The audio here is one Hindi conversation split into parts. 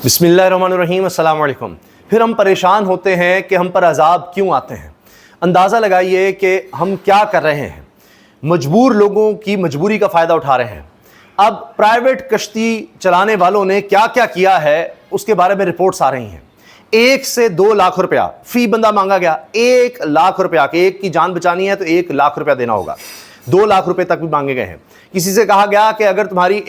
बिस्मिल्लाहिर्रहमानिर्रहीम, अस्सलाम वालेकुम। फिर हम परेशान होते हैं कि हम पर अजाब क्यों आते हैं। अंदाज़ा लगाइए कि हम क्या कर रहे हैं। मजबूर लोगों की मजबूरी का फ़ायदा उठा रहे हैं। अब प्राइवेट कश्ती चलाने वालों ने क्या क्या किया है उसके बारे में रिपोर्ट्स आ रही हैं। 1 से 2 लाख रुपया फ़ी बंदा मांगा गया। 1 लाख रुपया कि एक की जान बचानी है तो 1 लाख रुपया देना होगा। 2 लाख रुपए तक भी मांगे गए हैं। किसी से कहा गया कि अगर तुम्हारी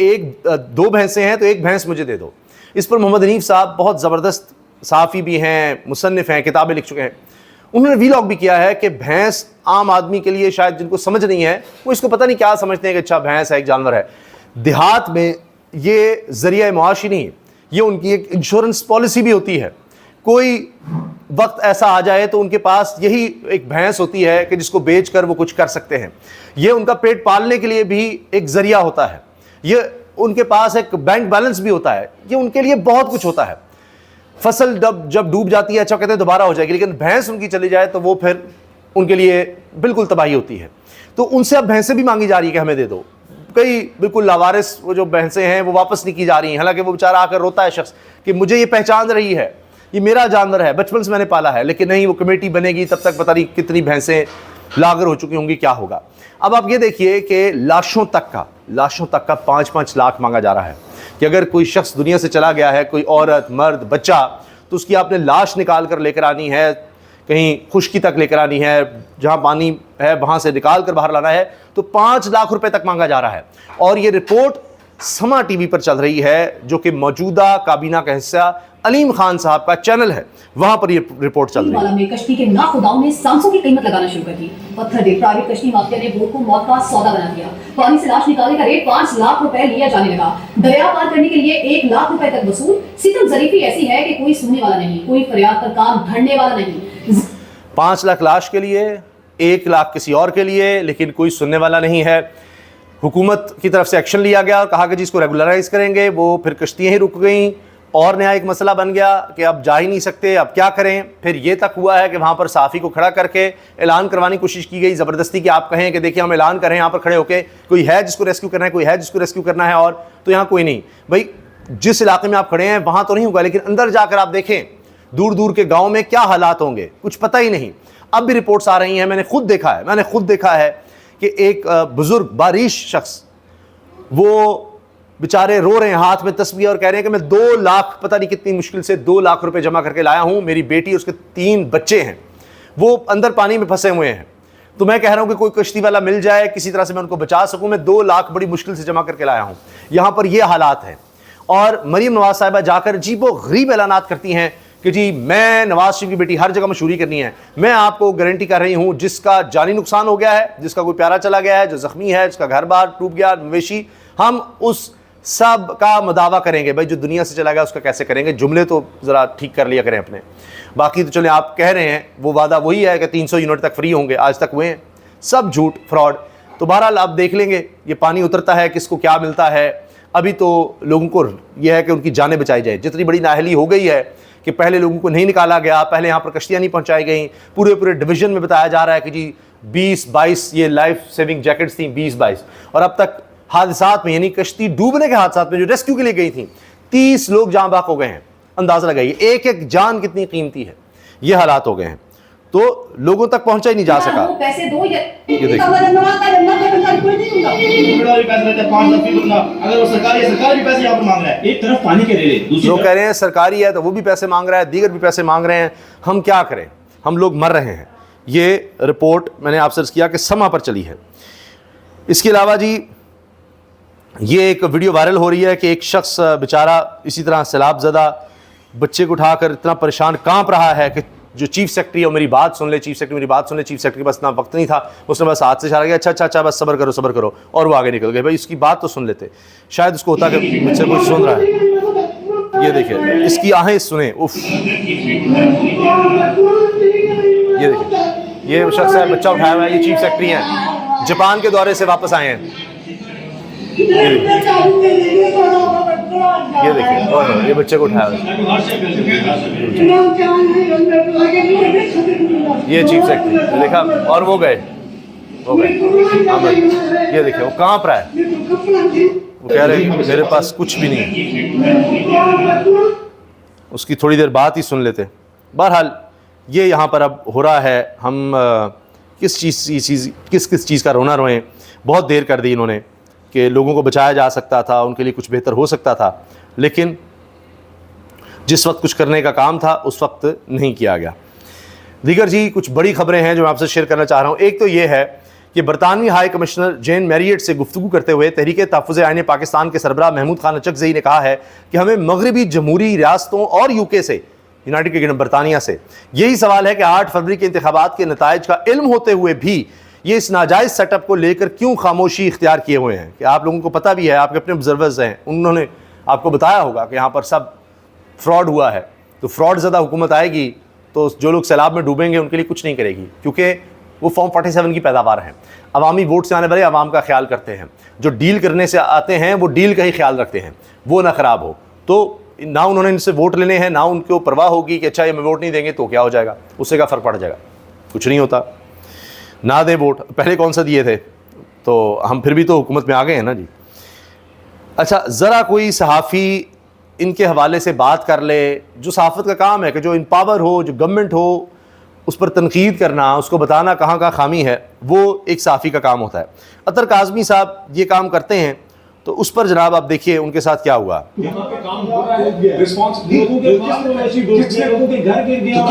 2 भैंसें हैं तो 1 भैंस मुझे दे दो। इस पर मोहम्मद हनीफ साहब बहुत ज़बरदस्त सहाफ़ी भी हैं, मुसन्निफ़ हैं, किताबें लिख चुके हैं। उन्होंने वीलॉग भी किया है कि भैंस आम आदमी के लिए शायद जिनको समझ नहीं है वो इसको पता नहीं क्या समझते हैं कि अच्छा भैंस है, एक जानवर है। देहात में ये ज़रिया मुआशी नहीं, ये उनकी एक इंश्योरेंस पॉलिसी भी होती है। कोई वक्त ऐसा आ जाए तो उनके पास यही एक भैंस होती है कि जिसको बेच कर वो कुछ कर सकते हैं। ये उनका पेट पालने के लिए भी एक ज़रिया होता है। ये उनके पास एक बैंक बैलेंस भी होता है। ये उनके लिए बहुत कुछ होता है। फसल जब डूब जाती है अच्छा कहते हैं दोबारा हो जाएगी, लेकिन भैंस उनकी चली जाए तो वो फिर उनके लिए बिल्कुल तबाही होती है। तो उनसे अब भैंसें भी मांगी जा रही है कि हमें दे दो। कई बिल्कुल लावारिस वो जो भैंसें हैं वो वापस नहीं की जा रही हैं। हालांकि वो बेचारा आकर रोता है शख्स कि मुझे ये पहचान रही है, ये मेरा जानवर है, बचपन से मैंने पाला है, लेकिन नहीं, वो कमेटी बनेगी तब तक पता नहीं कितनी भैंसें लागर हो चुकी होंगी, क्या होगा। अब आप ये देखिए कि लाशों तक का 5-5 लाख मांगा जा रहा है कि अगर कोई शख्स दुनिया से चला गया है, कोई औरत, मर्द, बच्चा, तो उसकी आपने लाश निकाल कर लेकर आनी है, कहीं खुश्की तक लेकर आनी है, जहाँ पानी है वहाँ से निकाल कर बाहर लाना है, तो 5 लाख रुपए तक मांगा जा रहा है। और ये रिपोर्ट समा टीवी पर चल रही है, जो कि मौजूदा काबीना का हिस्सा अलीम खान साहब का चैनल है, वहां पर ये रिपोर्ट चल रही है। में कश्ती के नाखुदाओं ने सांसों की कीमत लगाना शुरू कर दी। पत्थर दे प्राइवेट कश्ती माफिया ने वोट को मौत का सौदा बना दिया। पानी से लाश निकालने का रेट 5 लाख रुपए लिया जाने लगा। दरिया पार करने के लिए 1 लाख रुपए तक वसूल। सितम ज़रीफी ऐसी है कि कोई सुनने वाला नहीं, कोई फरियाद पर कान भरने वाला नहीं। 5 लाख लाश के लिए, 1 लाख किसी और के लिए, लेकिन कोई सुनने वाला नहीं है। हुकूमत की तरफ से एक्शन लिया गया और कहा कि जिसको रेगुलराइज करेंगे। वो फिर कश्तियाँ ही रुक गई और नया एक मसला बन गया कि अब जा ही नहीं सकते, अब क्या करें। फिर ये तक हुआ है कि वहाँ पर साफ़ी को खड़ा करके ऐलान करवाने की कोशिश की गई ज़बरदस्ती कि आप कहें कि देखिए हम ऐलान करें यहाँ पर खड़े होके, कोई है जिसको रेस्क्यू करना है, कोई है जिसको रेस्क्यू करना है, और तो यहाँ कोई नहीं। भाई जिस इलाके में आप खड़े हैं वहाँ तो नहीं होगा, लेकिन अंदर जाकर आप देखें दूर दूर के गाँव में क्या हालात होंगे, कुछ पता ही नहीं। अब भी रिपोर्ट्स आ रही हैं, मैंने खुद देखा है कि एक बुज़ुर्ग बारिश शख्स वो बेचारे रो रहे हैं, हाथ में तस्वीर, और कह रहे हैं कि मैं 2 लाख, पता नहीं कितनी मुश्किल से 2 लाख रुपए जमा करके लाया हूं। मेरी बेटी, उसके 3 बच्चे हैं, वो अंदर पानी में फंसे हुए हैं। तो मैं कह रहा हूं कि कोई कश्ती वाला मिल जाए, किसी तरह से मैं उनको बचा सकूं। मैं 2 लाख बड़ी मुश्किल से जमा करके लाया हूं। यहां पर ये हालात हैं। और मरीम नवाज साहिबा जाकर अजीबो गरीब ऐलानात करती हैं कि जी मैं नवाज शरीफ की बेटी, हर जगह मशहूरी करनी है। मैं आपको गारंटी कर रही हूं, जिसका जानी नुकसान हो गया है, जिसका कोई प्यारा चला गया है, जो जख्मी है, जिसका घर बार टूट गया, मवेशी, हम उस सब का मुदावा करेंगे। भाई जो दुनिया से चला गया उसका कैसे करेंगे, जुमले तो ज़रा ठीक कर लिया करें अपने। बाकी तो चले आप कह रहे हैं वो वादा वही है कि 300 यूनिट तक फ्री होंगे, आज तक हुए हैं, सब झूठ, फ्रॉड। तो बहरहाल आप देख लेंगे ये पानी उतरता है, किसको क्या मिलता है। अभी तो लोगों को यह है कि उनकी जानें बचाई जाए। जितनी बड़ी नाअहली हो गई है कि पहले लोगों को नहीं निकाला गया, पहले यहाँ पर कश्तियाँ नहीं पहुँचाई गई, पूरे डिवीज़न में बताया जा रहा है कि जी 20-22 ये लाइफ सेविंग जैकेट्स थी, 20-22, और अब तक हादसात में, यानी कश्ती डूबने के हादसात में जो रेस्क्यू के लिए गई थी, 30 लोग जान बाक हो गए हैं। अंदाजा लगाइए एक एक जान कितनी कीमती है। ये हालात हो गए हैं, तो लोगों तक पहुंचा ही नहीं जा सका। पैसे दो ये देखिए अगर वो सरकारी पैसे यहाँ पर मांग रहा है, एक तरफ पानी के रेले, दूसरी लोग कह रहे हैं सरकारी है तो वो भी पैसे मांग रहा है, दीगर भी पैसे मांग रहे हैं। हम क्या करें, हम लोग मर रहे हैं। ये रिपोर्ट मैंने आपसे अर्ज़ किया कि समा पर चली है। इसके अलावा जी ये एक वीडियो वायरल हो रही है कि एक शख्स बेचारा इसी तरह सैलाब ज़दा बच्चे को उठाकर इतना परेशान कांप रहा है कि जो चीफ सेक्रेटरी है मेरी बात सुन ले, चीफ सेक्रेटरी के पास इतना वक्त नहीं था, उसने बस हाथ से इशारा किया, अच्छा बस सब्र करो, और वो आगे निकल गए। भाई इसकी बात तो सुन लेते, शायद उसको होता कि मुझसे कोई सुन रहा है। ये देखिए इसकी आहें सुने, उफ। ये देखिए ये शख्स है, बच्चा उठाया हुआ है, ये चीफ सेक्रेटरी हैं, जापान के दौरे से वापस आए हैं। ये देखिए और ये बच्चे को उठाया, ये चीफ सेक्रेटरी देखा, और वो गए ये देखिए वो कांप रहा है, वो कह रहे मेरे पास कुछ भी नहीं है। उसकी थोड़ी देर बाद ही सुन लेते। बहरहाल ये यहाँ पर अब हो रहा है, हम किस चीज़ का रोना रोएं। बहुत देर कर दी इन्होंने कि लोगों को बचाया जा सकता था, उनके लिए कुछ बेहतर हो सकता था, लेकिन जिस वक्त कुछ करने का काम था उस वक्त नहीं किया गया। दीगर जी कुछ बड़ी खबरें हैं जो मैं आपसे शेयर करना चाह रहा हूँ। एक तो ये है कि बरतानवी हाई कमिश्नर जेन मैरियट से गुफ्तगू करते हुए तहरीक तहफ़्फ़ुज़ आईन पाकिस्तान के सरबराह महमूद खान अचकज़ई ने कहा है कि हमें मगरबी जमहूरी रियासतों और यूके से, यूनाइटेड किंगडम बरतानिया से, यही सवाल है कि 8 फरवरी के इंतखाबात के नताइज का इल्म होते हुए भी ये इस नाजायज़ सेटअप को लेकर क्यों खामोशी इख्तियार किए हुए हैं। कि आप लोगों को पता भी है, आपके अपने ऑब्जर्वर्स हैं, उन्होंने आपको बताया होगा कि यहाँ पर सब फ्रॉड हुआ है। तो फ्रॉड ज़्यादा हुकूमत आएगी तो जो लोग सैलाब में डूबेंगे उनके लिए कुछ नहीं करेगी, क्योंकि वो फॉर्म 47 की पैदावार हैं। अवामी वोट से आने वाले अवाम का ख्याल करते हैं, जो डील करने से आते हैं वो डील का ही ख्याल रखते हैं, वो ना ख़राब हो। तो ना उन्होंने इनसे वोट लेने हैं, ना उनको परवाह होगी कि अच्छा ये हमें वोट नहीं देंगे तो क्या हो जाएगा, उससे क्या फ़र्क पड़ जाएगा, कुछ नहीं होता। ना दें वोट, पहले कौन सा दिए थे, तो हम फिर भी तो हुकूमत में आ गए हैं ना जी। अच्छा, ज़रा कोई सहाफ़ी इनके हवाले से बात कर ले, जो सहाफ़त का काम है कि जो इन पावर हो, जो गवर्नमेंट हो, उस पर तनकीद करना, उसको बताना कहाँ कहाँ खामी है, वो एक सहाफ़ी का काम होता है। अतर काज़मी साहब ये काम करते हैं, तो उस पर जनाब आप देखिए उनके साथ क्या हुआ। यहाँ पे काम हो रहा है, रिस्पांस लोगों के पास लोगों के घर गिर गया,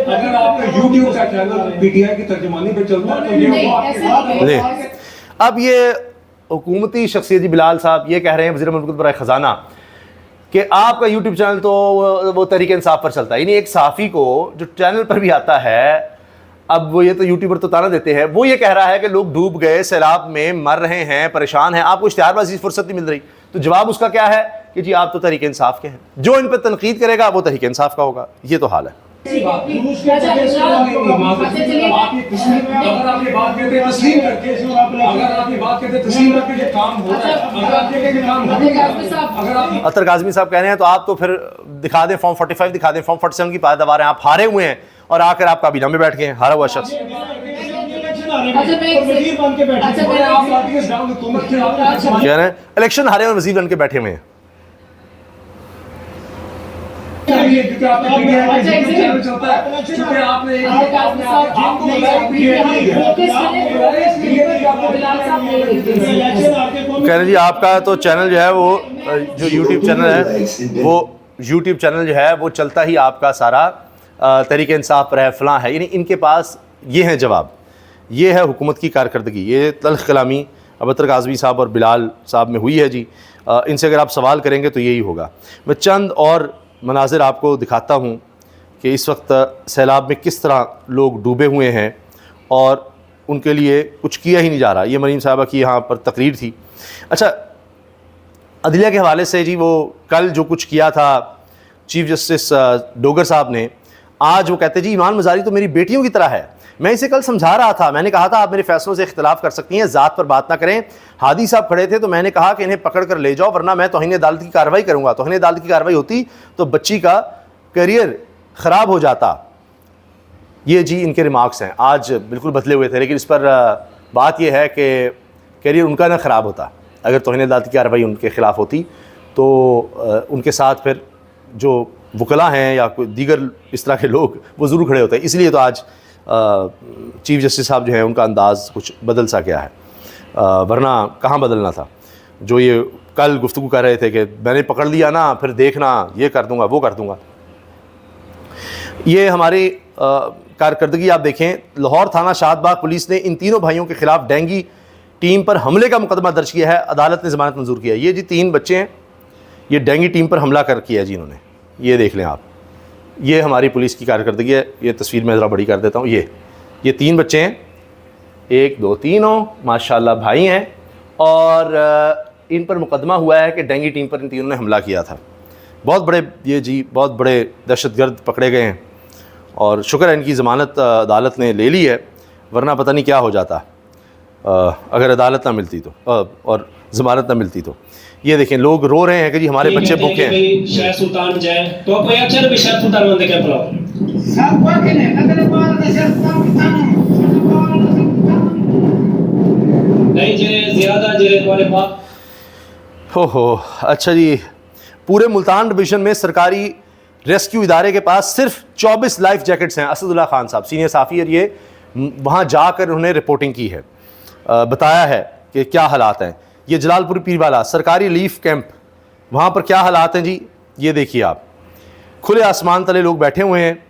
अगर आपका यूट्यूब का चैनल पीटीआई की तर्जुमानी पे चलता है तो ये अब ये हुकूमती शख्सियत जी बिलाल साहब ये कह रहे हैं, वज़ीर मुल्क बराए ख़जाना, कि आपका यूट्यूब चैनल तो वो तहरीक इंसाफ पर चलता है। यानी एक सहाफ़ी को जो चैनल पर भी आता है, अब वो ये तो यूट्यूबर तो ताना देते हैं, वो ये कह रहा है कि लोग डूब गए, सैलाब में मर रहे हैं, परेशान हैं, आपको इश्तिहारबाजी फुर्सत नहीं मिल रही। तो जवाब उसका क्या है कि जी आप तो तहरीक इंसाफ के हैं, जो इन पर तनकीद करेगा वो तहरीक इंसाफ का होगा। ये तो हाल है। अगर आप ये बात कहते हैं तस्लीम करके, अगर आप ये बात कहते हैं तस्लीम करके ये काम हो रहा है, अगर आप ये कहते हैं काम हो रहा है, अगर आप अतर काज़मी साहब कह रहे हैं तो आप तो फिर दिखा दें फॉर्म 45 दिखा दें, फॉर्म 47 की पैदावार हैं, आप हारे हुए हैं और आकर आप काबीना में बैठ गए, हारा हुआ शख्स। कह रहे हैं इलेक्शन हारे और वज़ीर बन के बैठे हुए हैं। कह रहे जी आपका तो चैनल जो है वो जो यूट्यूब चैनल है वो यूट्यूब चैनल जो है वो चलता ही आपका सारा तहरीक इंसाफ पर है, फलां है। यानी इनके पास ये है जवाब, ये है हुकूमत की कारकर्दगी। ये तल्ख़ कलामी अबतर काज़मी साहब और बिलाल साहब में हुई है जी। इनसे अगर आप सवाल करेंगे तो यही होगा। मैं चंद और मनाजिर आपको दिखाता हूँ कि इस वक्त सैलाब में किस तरह लोग डूबे हुए हैं और उनके लिए कुछ किया ही नहीं जा रहा। ये मरीम साहबा की यहाँ पर तकरीर थी। अच्छा, अदलिया के हवाले से जी वो कल जो कुछ किया था चीफ जस्टिस डोगर साहब ने, आज वो कहते जी ईमान मज़ारी तो मेरी बेटियों की तरह है। मैं इसे कल समझा रहा था, मैंने कहा था आप मेरे फैसलों से इख्तिलाफ कर सकती हैं, ज़ात पर बात ना करें। हादी साहब खड़े थे तो मैंने कहा कि इन्हें पकड़ कर ले जाओ वरना मैं तौहीन अदालत की कार्रवाई करूँगा। तौहीन अदालत की कार्रवाई होती तो बच्ची का करियर ख़राब हो जाता। ये जी इनके रिमार्क्स हैं, आज बिल्कुल बदले हुए थे, लेकिन इस पर बात यह है कि करियर उनका ना ख़राब होता। अगर तौहीन अदालत की कार्रवाई उनके ख़िलाफ़ होती तो उनके साथ फिर जो वकला हैं या कोई दीगर इस तरह के लोग वो ज़रूर खड़े होते हैं। इसलिए तो आज चीफ जस्टिस साहब जो हैं उनका अंदाज़ कुछ बदल सा गया है, वरना कहाँ बदलना था। जो ये कल गुफ्तगू कर रहे थे कि मैंने पकड़ लिया ना फिर देखना ये कर दूँगा वो कर दूँगा। ये हमारी कारकर्दगी आप देखें, लाहौर थाना शादबाग पुलिस ने इन तीनों भाइयों के ख़िलाफ़ डेंगी टीम पर हमले का मुकदमा दर्ज किया है। अदालत ने ज़मानत मंजूर किया है। ये जी 3 बच्चे हैं, ये डेंगी टीम पर हमला कर किया है जी इन्होंने। ये देख लें आप, ये हमारी पुलिस की कारकर्दगी है। ये तस्वीर मैं ज़रा बड़ी कर देता हूँ। ये 3 बच्चे हैं, 1 2 3 माशाल्लाह भाई हैं, और इन पर मुकदमा हुआ है कि डेंगी टीम पर इन तीनों ने हमला किया था। बहुत बड़े ये जी बहुत बड़े दहशतगर्द पकड़े गए हैं और शुक्र है इनकी ज़मानत अदालत ने ले ली है, वरना पता नहीं क्या हो जाता अगर अदालत ना मिलती तो और ज़मानत ना मिलती तो। ये देखें लोग रो रहे हैं कि जी हमारे बच्चे भूखे हैं। शाह सुल्तान जाए तो आपको अक्षर भी शाह सुल्तान बंदे क्या पलाओ नहीं जरे ज़्यादा जरे तुम्हारे पास हो। अच्छा जी, पूरे मुल्तान डिवीज़न में सरकारी रेस्क्यू इदारे के पास सिर्फ 24 लाइफ जैकेट्स हैं। असदुल्ला खान साहब सीनियर साफ़ी और ये वहाँ जाकर उन्होंने रिपोर्टिंग की है, बताया है कि क्या हालात हैं। ये जलालपुर पीरवाला सरकारी रिलीफ कैंप, वहाँ पर क्या हालात हैं जी, ये देखिए आप। खुले आसमान तले लोग बैठे हुए हैं,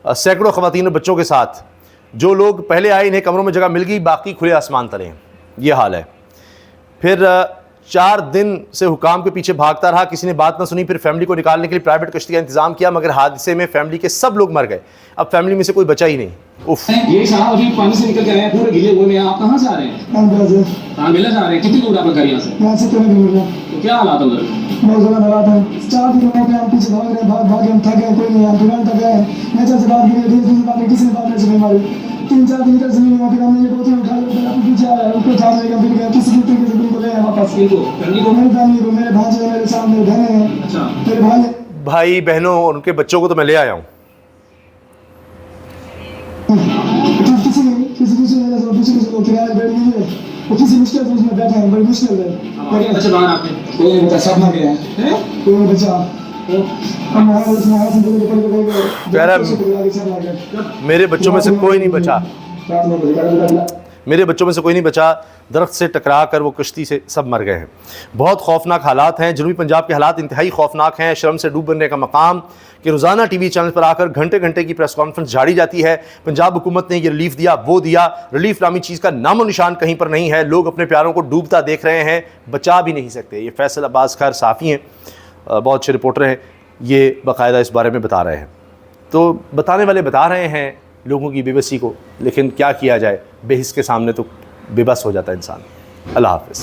सैकड़ों ख़वातीन और बच्चों के साथ। जो लोग पहले आए इन्हें कमरों में जगह मिल गई, बाकी खुले आसमान तले हैं, ये हाल है। फिर 4 दिन से हुकाम के पीछे भागता रहा, किसी ने बात ना सुनी। फिर फैमिली को निकालने के लिए प्राइवेट कश्ती का इंतजाम किया, मगर हादसे में फैमिली के सब लोग मर गए। अब फैमिली में से कोई बचा ही नहीं। उफ, ये साहब अभी पानी से निकल के आए हैं, पूरे गीले हुए हैं। आप कहाँ से आ रहे हैं? कहाँ बेला जा रहे हैं? कितनी दूर आपका घर यहाँ से? तो क्या हालात उधर? बहुत ज़्यादा हालात है। 4 दिन हो गए हम पीछे भाग रहे हैं, भाग के हम थक गए, कोई नहीं, हम तुरंत थक गए। नेचर से बात की, किसी ने बात नहीं सुनी हमारी। 3-4 दिन तक जमीन में फिर हमने ये बोतल उठा लिया, फिर पीछे आया, ऊपर जा रहे हैं, फिर गए किसी भी तरीके से बिल्कुल ले आए वापस। फैमिली को? मेरी फैमिली को, मेरे भांजे, मेरे सामने मेरे बहनें हैं। अच्छा। मेरे भाई भाई बहनों और उनके बच्चों को तो मैं ले आया हूँ। किसी लोग किराए बैठ गए, वो किसी मुश्किल से उसमें बैठे हैं, बड़ी मुश्किल है। कितने बच्चे बाहर आपके? कोई नहीं बचा, सब मर गए हैं, कोई नहीं बचा। हम वहाँ उसमें हाथ में कह रहा है, मेरे बच्चों में से कोई नहीं बचा, मेरे बच्चों में से कोई नहीं बचा। दरख्त से टकरा कर वो कश्ती से सब मर गए हैं। बहुत खौफनाक हालात हैं। जनूबी पंजाब के हालात इंतहाई खौफनाक हैं। शर्म से डूब बनने का मकाम कि रोज़ाना टीवी चैनल पर आकर घंटे घंटे की प्रेस कॉन्फ्रेंस झाड़ी जाती है। पंजाब हुकूमत ने ये रिलीफ दिया, वो दिया, रिलीफ नामी चीज़ का नामो निशान कहीं पर नहीं है। लोग अपने प्यारों को डूबता देख रहे हैं, बचा भी नहीं सकते। ये फैसल अब्बास खैर साफ़ी हैं, बहुत अच्छे रिपोर्टर हैं, ये बाकायदा इस बारे में बता रहे हैं। तो बताने वाले बता रहे हैं लोगों की बेबसी को, लेकिन क्या किया जाए, बेहिस के सामने तो बेबस हो जाता है इंसान। अल्लाह हाफ़िज़।